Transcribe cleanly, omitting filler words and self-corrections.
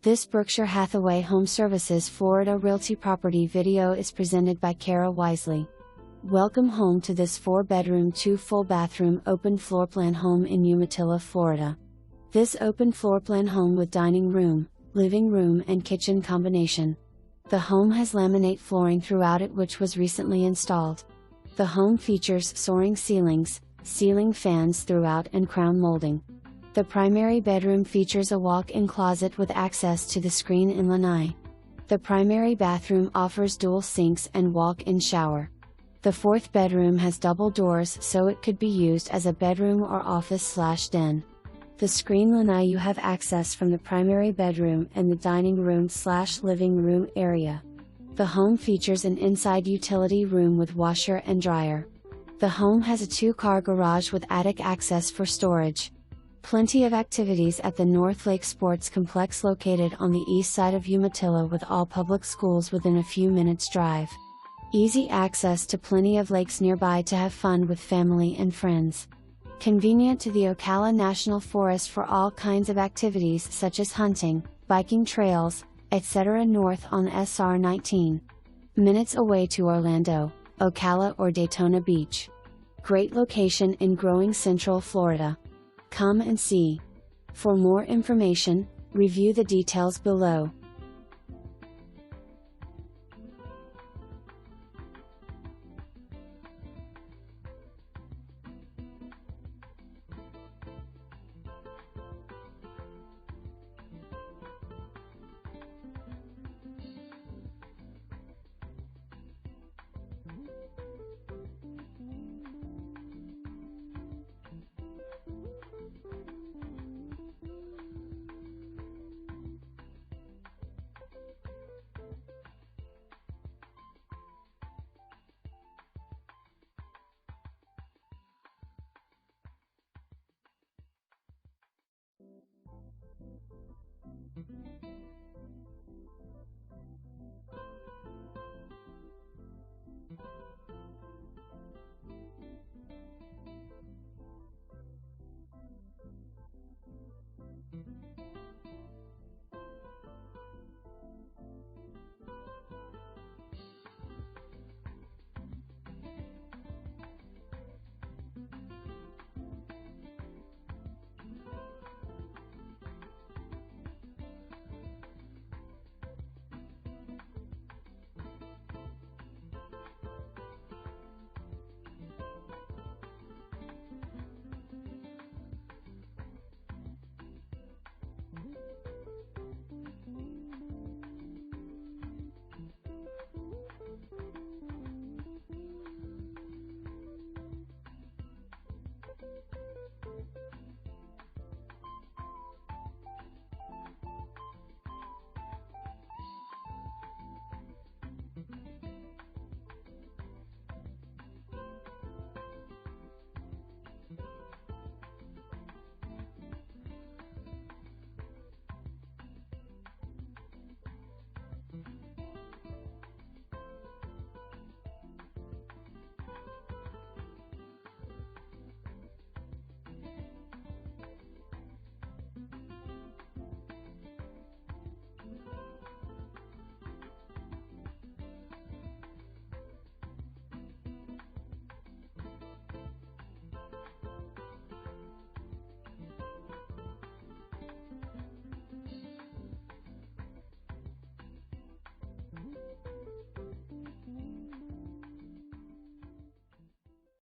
This Berkshire Hathaway HomeServices Florida Realty property video is presented by Kara Wisely. Welcome home to this 4-bedroom 2-full bathroom open floorplan home in Umatilla, Florida. This open floorplan home with dining room, living room and kitchen combination. The home has laminate flooring throughout it, which was recently installed. The home features soaring ceilings, ceiling fans throughout and crown molding. The primary bedroom features a walk-in closet with access to the Screen Lanai. The primary bathroom offers dual sinks and walk-in shower. The 4th bedroom has double doors, so it could be used as a bedroom or office/den. The Screen Lanai, you have access from the primary bedroom and the dining room/living room area. The home features an inside utility room with washer and dryer. The home has a 2-car garage with attic access for storage. Plenty of activities at the North Lake Sports Complex located on the east side of Umatilla, with all public schools within a few minutes drive. Easy access to plenty of lakes nearby to have fun with family and friends. Convenient to the Ocala National Forest for all kinds of activities such as hunting, biking trails, etc. north on SR 19. Minutes away to Orlando, Ocala or Daytona Beach. Great location in growing Central Florida. Come and see. For more information, review the details below.